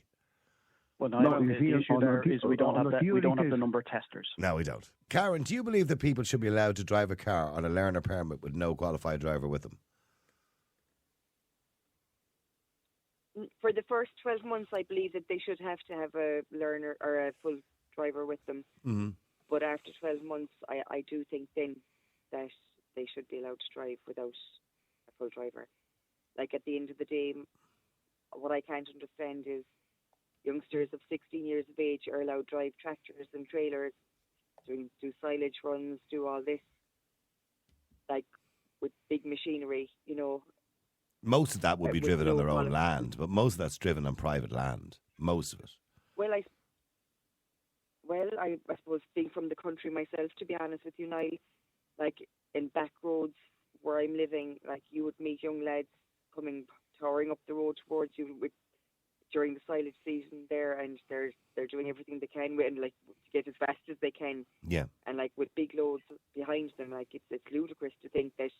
Well, the issue there is we don't have the number of testers. No, we don't. Karen, do you believe that people should be allowed to drive a car on a learner permit with no qualified driver with them? For the first 12 months, I believe that they should have to have a learner or a full driver with them. Mm-hmm. But after 12 months, I do think then that they should be allowed to drive without a full driver. Like at the end of the day, what I can't understand is youngsters of 16 years of age are allowed to drive tractors and trailers, do silage runs, do all this, like with big machinery, you know. Most of that would be driven on their own land, but most of that's driven on private land. Most of it. Well, I suppose being from the country myself, to be honest with you, Niall, like in back roads where I'm living, like you would meet young lads towering up the road towards you during the silage season there, and they're doing everything they can and like to get as fast as they can. Yeah. And like with big loads behind them, like it's ludicrous to think that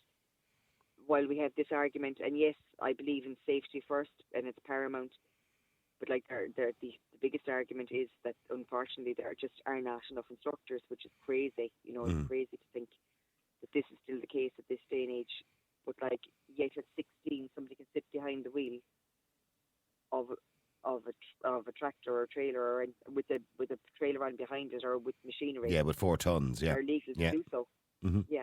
while we have this argument, and yes, I believe in safety first and it's paramount, but like the the biggest argument is that unfortunately there just are not enough instructors, which is crazy. It's crazy to think that this is still the case at this day and age. But like, yet at 16, somebody can sit behind the wheel of a tractor or a trailer, or with a trailer on behind it, or with machinery. Yeah, with 4 tons. Yeah, are legal to do so. Mm-hmm. Yeah.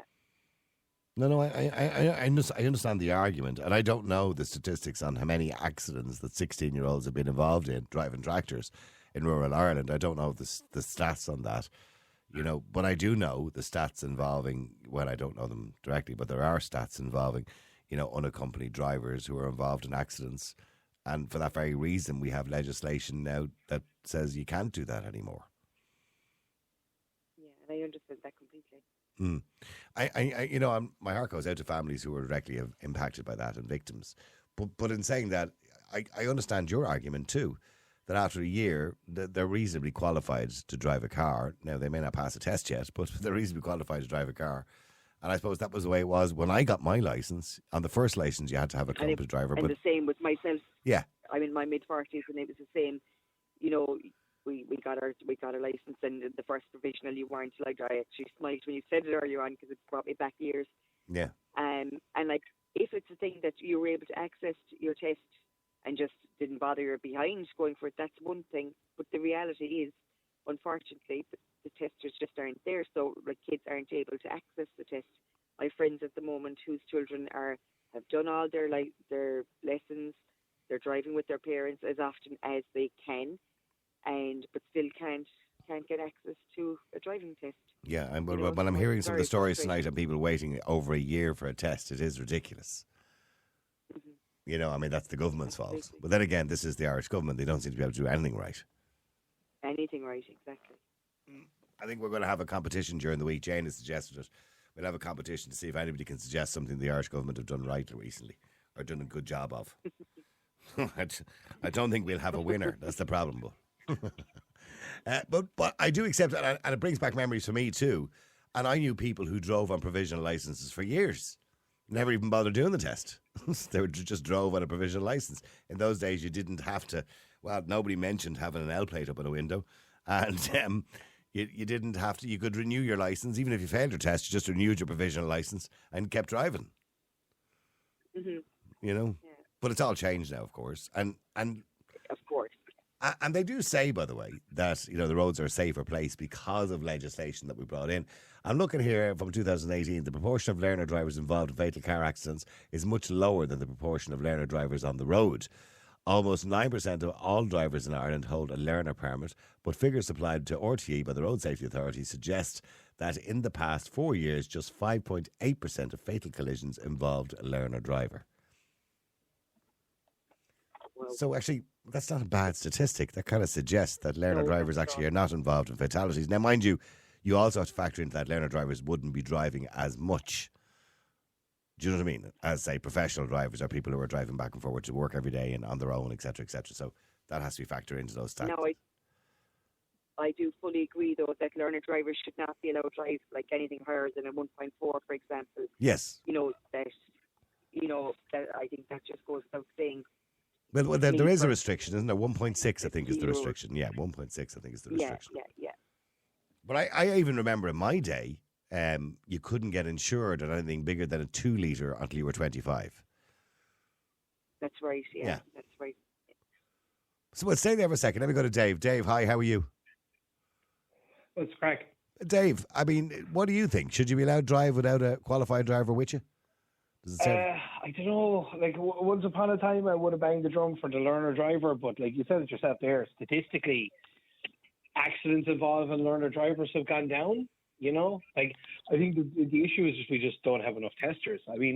No, I understand the argument, and I don't know the statistics on how many accidents that 16-year-olds have been involved in driving tractors in rural Ireland. I don't know the stats on that, but I do know the stats involving, well, I don't know them directly, but there are stats involving, unaccompanied drivers who are involved in accidents, and for that very reason, we have legislation now that says you can't do that anymore. Yeah, and I understand that completely. My heart goes out to families who are directly impacted by that and victims. But in saying that, I understand your argument too, that after a year, they're reasonably qualified to drive a car. Now, they may not pass a test yet, but they're reasonably qualified to drive a car. And I suppose that was the way it was when I got my license. On the first license, you had to have a competent driver. And the same with myself. Yeah. I'm in my mid-40s, and it was the same. We got our license, and the first provisional you weren't. Like, I actually smiled when you said it earlier on, because it brought me back years. Yeah. And like, if it's a thing that you were able to access your test and just didn't bother, you're behind going for it, that's one thing. But the reality is, unfortunately, the testers just aren't there. So like, kids aren't able to access the test. I have friends at the moment whose children have done all their lessons. They're driving with their parents as often as they can, but still can't get access to a driving test. Yeah, when I'm hearing some of the stories tonight of people waiting over a year for a test, it is ridiculous. Mm-hmm. That's the government's fault. But then again, this is the Irish government. They don't seem to be able to do anything right. Anything right, exactly. I think we're going to have a competition during the week. Jane has suggested it. We'll have a competition to see if anybody can suggest something the Irish government have done right recently, or done a good job of. I don't think we'll have a winner. That's the problem. But I do accept it, and it brings back memories for me too. And I knew people who drove on provisional licenses for years, never even bothered doing the test. They just drove on a provisional license. In those days, you didn't have to. Well, nobody mentioned having an L plate up in a window, and you didn't have to. You could renew your license even if you failed your test. You just renewed your provisional license and kept driving. Mm-hmm. Yeah. But it's all changed now, of course, and of course. And they do say, by the way, that the roads are a safer place because of legislation that we brought in. I'm looking here from 2018. The proportion of learner drivers involved in fatal car accidents is much lower than the proportion of learner drivers on the road. Almost 9% of all drivers in Ireland hold a learner permit, but figures supplied to RTE by the Road Safety Authority suggest that in the past 4 years, just 5.8% of fatal collisions involved a learner driver. So actually, that's not a bad statistic. That kind of suggests that learner drivers actually are not involved in fatalities. Now, mind you, you also have to factor into that learner drivers wouldn't be driving as much. Do you know what I mean? As, say, professional drivers or people who are driving back and forward to work every day and on their own, etc., etc. So that has to be factored into those stats. No, I do fully agree, though, that learner drivers should not be allowed to drive like anything higher than a 1.4, for example. Yes. That I think that just goes without saying. Well, there is a restriction, isn't there? 1.6, I think, is the restriction. Yeah, 1.6, I think, is the restriction. Yeah. But I even remember in my day, you couldn't get insured on anything bigger than a 2 litre until you were 25. That's right, yeah. That's right. So we'll stay there for a second. Let me go to Dave. Dave, hi, how are you? What's the crack? Dave, I mean, what do you think? Should you be allowed to drive without a qualified driver with you? I don't know. Like, once upon a time, I would have banged the drum for the learner driver, but like you said it yourself there, statistically, accidents involving learner drivers have gone down. Like, I think the issue is just we just don't have enough testers. I mean,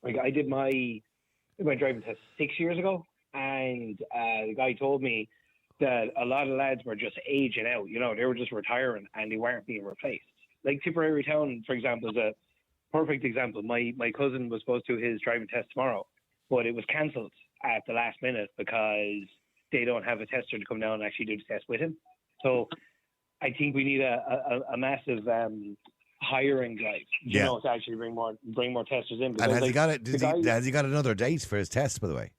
like, I did my driving test 6 years ago, and the guy told me that a lot of lads were just aging out. They were just retiring and they weren't being replaced. Like Tipperary Town, for example, is a perfect example. My cousin was supposed to do his driving test tomorrow, but it was cancelled at the last minute because they don't have a tester to come down and actually do the test with him. So I think we need a massive hiring drive, to actually bring more testers in. And has he got it? Has he got another date for his test, by the way?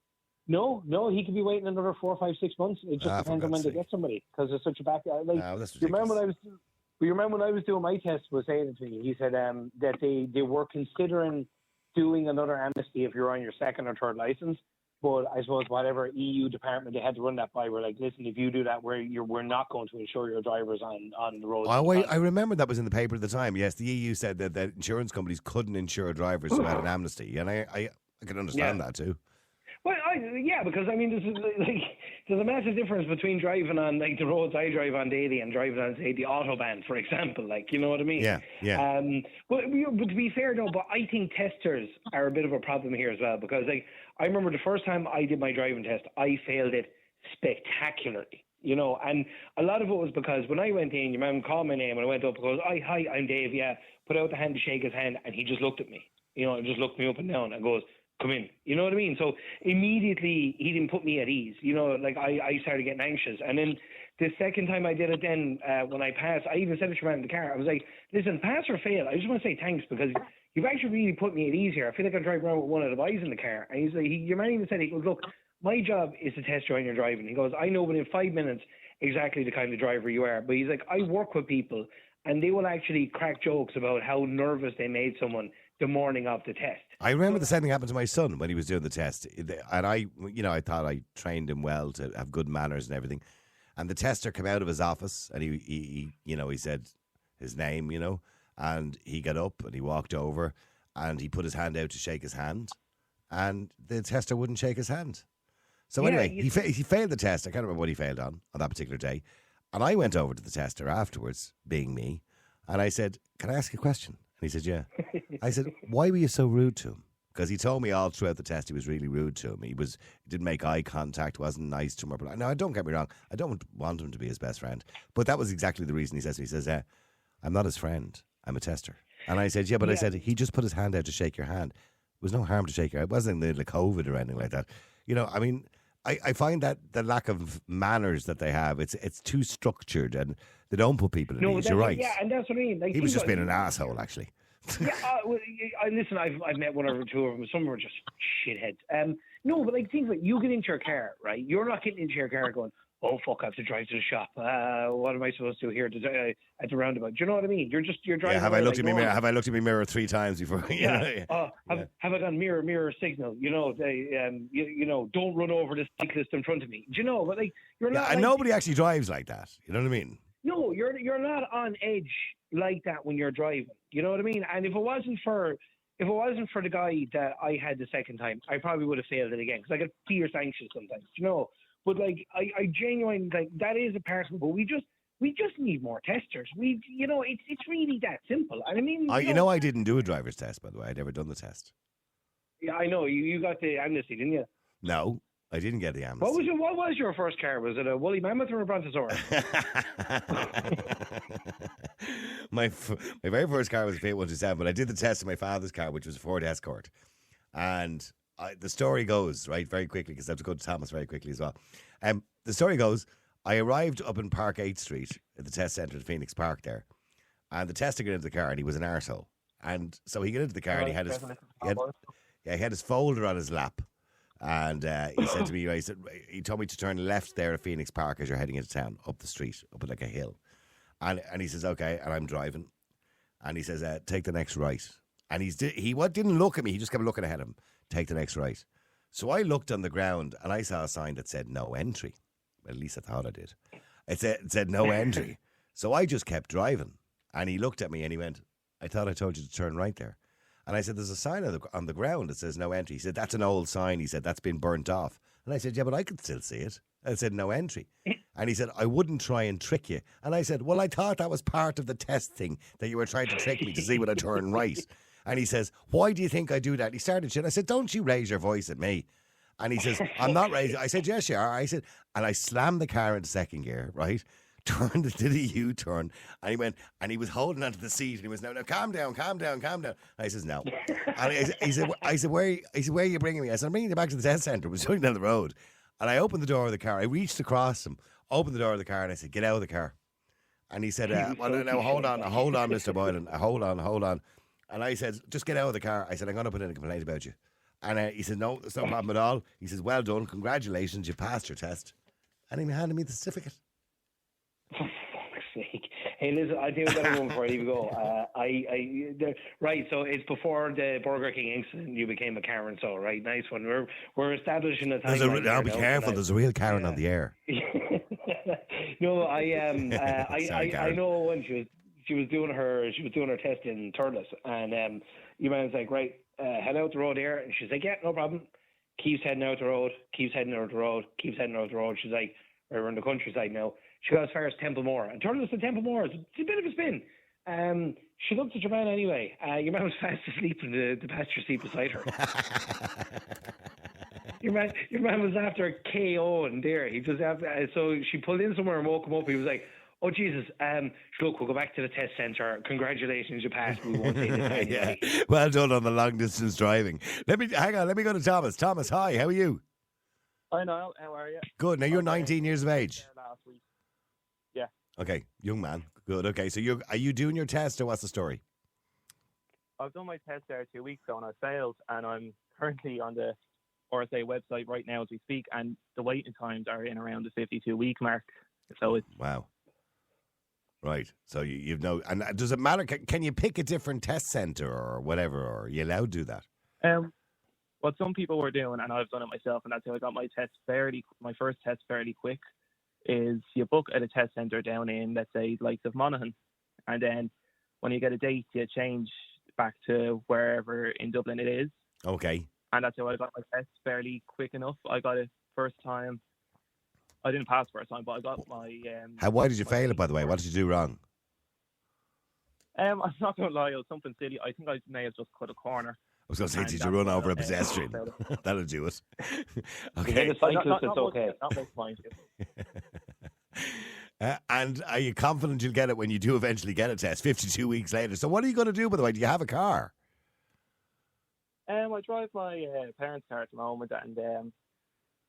No, he could be waiting another 4, 5, 6 months. It just depends on when they get somebody, because it's such a back. Like, that's you remember when I was doing my test? Was saying to me, he said that they were considering doing another amnesty if you're on your second or third license. But I suppose whatever EU department they had to run that by were like, listen, if you do that, we're not going to insure your drivers on the road. Oh, wait, I remember that was in the paper at the time. Yes, the EU said that insurance companies couldn't insure drivers who had an amnesty, and I can understand that too. Well, because I mean, there's a massive difference between driving on like the roads I drive on daily and driving on, say, the autobahn, for example. Like, you know what I mean? Yeah. But to be fair, though, but I think testers are a bit of a problem here as well, because like I remember the first time I did my driving test, I failed it spectacularely. You know, and a lot of it was because when I went in, your man called my name and I went up and goes, hi, I'm Dave. Yeah, put out the hand to shake his hand, and he just looked at me. You know, just looked me up and down and goes, come in. You know what I mean? So immediately he didn't put me at ease. You know, like I started getting anxious. And then the second time I did it then, when I passed, I even said it to your man in the car. I was like, listen, pass or fail, I just want to say thanks, because you've actually really put me at ease here. I feel like I'm driving around with one of the boys in the car. And he's like, your man even said, he goes, look, my job is to test you on your driving. He goes, I know within 5 minutes exactly the kind of driver you are. But he's like, I work with people and they will actually crack jokes about how nervous they made someone the morning of the test. I remember the same thing happened to my son when he was doing the test. And I thought I trained him well to have good manners and everything. And the tester came out of his office and he said his name, and he got up and he walked over and he put his hand out to shake his hand, and the tester wouldn't shake his hand. So anyway, he failed the test. I can't remember what he failed on that particular day. And I went over to the tester afterwards, being me, and I said, can I ask you a question? And he said, yeah. I said, why were you so rude to him? Because he told me all throughout the test he was really rude to him. He didn't make eye contact, wasn't nice to him. Now, don't get me wrong. I don't want him to be his best friend. But that was exactly the reason he says, I'm not his friend. I'm a tester. And I said, I said, he just put his hand out to shake your hand. There was no harm to shake your hand. It wasn't in the middle of COVID or anything like that. I find that the lack of manners that they have, it's too structured and they don't put people at ease. You're right. Yeah, and that's what I mean. Like, he was just being an asshole, actually. Listen, I've met one or two of them. Some were just shitheads. No, but like, think about it. You get into your car, right? You're not getting into your car going, oh fuck, I have to drive to the shop. What am I supposed to do here at the roundabout? Do you know what I mean? You're driving. Yeah, have I looked at my mirror 3 times before? Have I done mirror signal? Don't run over the cyclist in front of me. Do you know? But like, you're not. And nobody actually drives like that. You know what I mean? No, you're not on edge like that when you're driving. You know what I mean? And if it wasn't for the guy that I had the second time, I probably would have failed it again, because I get fierce anxious sometimes. You know. But like, I genuinely, like, that is a part of it. But we just need more testers. It's really that simple. And I mean, I didn't do a driver's test, by the way. I'd never done the test. Yeah, I know. You got the amnesty, didn't you? No, I didn't get the amnesty. What was your first car? Was it a woolly mammoth or a brontosaurus? My very first car was a Fiat 127, but I did the test in my father's car, which was a Ford Escort, and. The story goes, right, very quickly, because I have to go to Thomas very quickly as well. The story goes, I arrived up in Park 8th Street at the test centre at Phoenix Park there, and the tester got into the car and he was an arsehole. And so he got into the car and he had his folder on his lap, and he said to me, he told me to turn left there at Phoenix Park as you're heading into town, up the street, up like a hill. And he says, okay, and I'm driving. And he says, take the next right. And he didn't look at me, he just kept looking ahead of him. Take the next right. So I looked on the ground and I saw a sign that said no entry. Well, at least I thought I did. It said no entry. So I just kept driving. And he looked at me and he went, I thought I told you to turn right there. And I said, there's a sign on the ground that says no entry. He said, that's an old sign. He said, that's been burnt off. And I said, yeah, but I could still see it. I said, no entry. And he said, I wouldn't try and trick you. And I said, well, I thought that was part of the test thing, that you were trying to trick me to see when I turn right. And he says, why do you think I do that? And he started shit. I said, don't you raise your voice at me. And he says, I'm not raising. I said, yes, you are. I said, and I slammed the car into second gear, right? Turned, did a U-turn. And he went, and he was holding onto the seat. And he was, no, calm down. And I says, no. And I said, where are you bringing me? I said, I'm bringing you back to the test centre. We're going down the road. And I opened the door of the car. I reached across him, opened the door of the car, and I said, get out of the car. And he said, well, no, hold on, Mr. Boylan. Hold on. And I said, just get out of the car. I said, I'm going to put in a complaint about you. And he said, no, there's no problem at all. He says, well done, congratulations, you passed your test. And he handed me the certificate. For fuck's sake. Hey, listen, I'll do a better one before you go. Right, so it's before the Burger King incident you became a Karen, so, right, nice one. We're establishing a timeline. Now be careful, there's a real Karen on the air. No, I know when she was doing her test in Thurles, and your man's like, right, head out the road here, and she's like, yeah, no problem. Keeps heading out the road. She's like, right, we're in the countryside now. She got as far as Templemore, and Thurles to Templemore, it's a bit of a spin. She looked at your man anyway. Your man was fast asleep in the passenger seat beside her. Your man was after KO and there. He just so she pulled in somewhere and woke him up. He was like, "Oh Jesus! Look, we'll go back to the test centre. Congratulations, you passed. We won't say this anyway." Yeah. Well done on the long distance driving. Let me go to Thomas. Thomas, hi. How are you? Hi Niall. How are you? Good. Now you're 19 years of age. Last week. Yeah. Okay, young man. Good. Okay, so are you doing your test or what's the story? I've done my test there 2 weeks ago and I failed, and I'm currently on the RSA website right now as we speak, and the waiting times are in around the 52-week mark. So it's wow. Right. So you've no, and does it matter? Can you pick a different test centre or whatever, or are you allowed to do that? What some people were doing, and I've done it myself, and that's how I got my first test fairly quick, is you book at a test centre down in, let's say, likes of Monaghan, and then when you get a date, you change back to wherever in Dublin it is. Okay. And that's how I got my test fairly quick enough. I got it first time. I didn't pass first time, but I got my... Why did you fail it, by the way? What did you do wrong? I'm not going to lie, it was something silly. I think I may have just cut a corner. I was going to say, did you run over a pedestrian? That'll do it. Okay. If it's cyclist, it's okay. Not much point. And are you confident you'll get it when you do eventually get a test 52 weeks later? So what are you going to do, by the way? Do you have a car? I drive my parents' car at the moment, and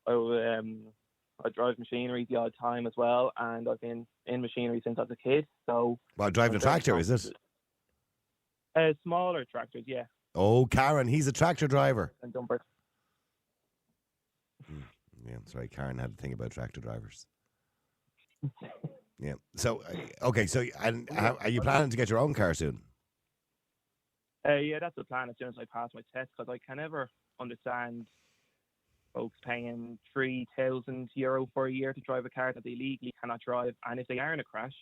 I drive machinery the odd time as well, and I've been in machinery since I was a kid. So, well, driving a tractor, is it? Smaller tractors, yeah. Oh, Karen, he's a tractor driver. And dumpers. Yeah, sorry, Karen had to think about tractor drivers. Yeah. So, okay, so and are you planning to get your own car soon? Yeah, that's the plan as soon as I pass my test, because I can never understand folks paying €3,000 for a year to drive a car that they legally cannot drive, and if they are in a crash,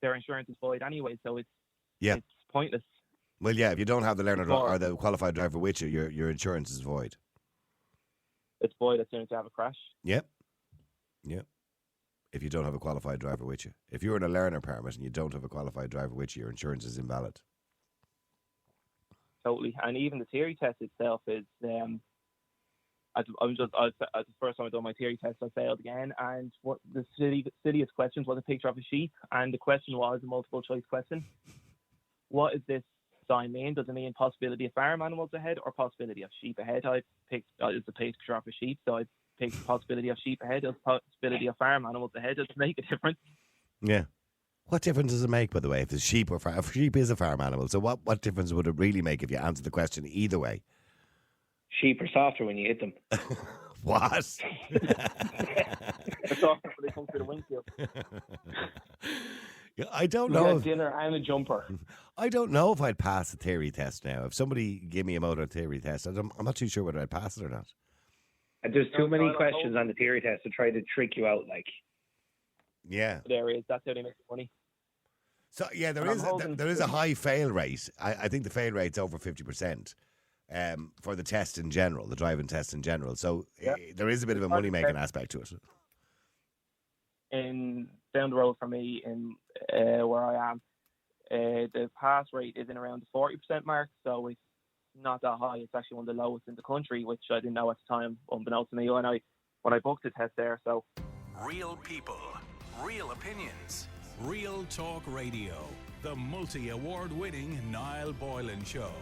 their insurance is void anyway, so it's pointless. Well, yeah, if you don't have the learner or the qualified driver with you, your insurance is void. It's void as soon as you have a crash. Yep. If you don't have a qualified driver with you. If you're in a learner permit and you don't have a qualified driver with you, your insurance is invalid. Totally. And even the theory test itself is, the first time I done my theory test, I failed again. And what the silliest questions was a picture of a sheep. And the question was a multiple choice question. What is this sign mean? Does it mean possibility of farm animals ahead or possibility of sheep ahead? I picked, it's a picture of a sheep, so I picked possibility of sheep ahead. Does possibility of farm animals ahead? Does it make a difference? Yeah. What difference does it make, by the way, if it's sheep or farm? If sheep is a farm animal, so what difference would it really make if you answer the question either way? Sheep are softer when you hit them. What? They're softer when they come through the windshield. I don't know. Dinner and a jumper. I don't know if I'd pass the theory test now. If somebody gave me a motor theory test, I'm not too sure whether I'd pass it or not. There's too many questions on the theory test to try to trick you out, like. Yeah. There is. That's how they make the money. So yeah, there is a high fail rate. I think the fail rate's over 50%. For the test in general, the driving test in general. So there is a bit of a money making aspect to it. Down the road from me, in where I am, the pass rate is in around the 40% mark. So it's not that high. It's actually one of the lowest in the country, which I didn't know at the time, unbeknownst to me when I booked the test there. So real people, real opinions, real talk radio. The multi-award winning Niall Boylan Show.